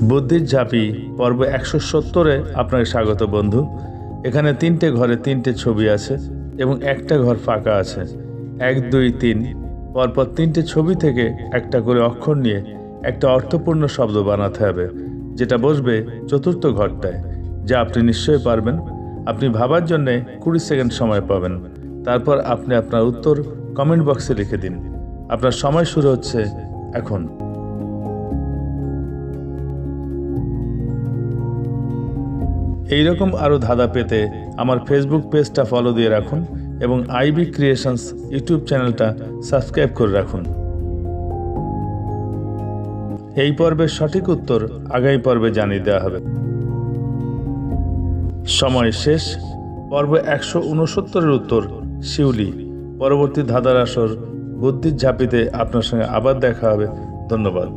বুদ্ধির ঝাঁপি পর্ব 170-এ আপনাকে স্বাগত বন্ধু। এখানে 3টে ঘরে 3টে ছবি আছে এবং একটা ঘর ফাঁকা আছে। 1, 2, 3 পরপর 3টে ছবি থেকে একটা করে অক্ষর নিয়ে একটা অর্থপূর্ণ শব্দ বানাতে হবে, যেটা বসবে চতুর্থ ঘরটায়, যা আপনি নিশ্চয়ই পারবেন। আপনি ভাবার জন্য 20 সেকেন্ড সময় পাবেন। তারপর আপনি আপনার উত্তর কমেন্ট বক্সে লিখে দিন। আপনার সময় শুরু হচ্ছে এখন। এইরকম আরও ধাঁধা পেতে আমার ফেসবুক পেজটা ফলো দিয়ে রাখুন এবং আইবি ক্রিয়েশনস ইউটিউব চ্যানেলটা সাবস্ক্রাইব করে রাখুন। এই পর্বের সঠিক উত্তর আগামী পর্বে জানিয়ে দেওয়া হবে। সময় শেষ। পর্ব 169-এর উত্তর শিউলি। পরবর্তী ধাঁধার আসর বুদ্ধির ঝাঁপিতে আপনার সঙ্গে আবার দেখা হবে। ধন্যবাদ।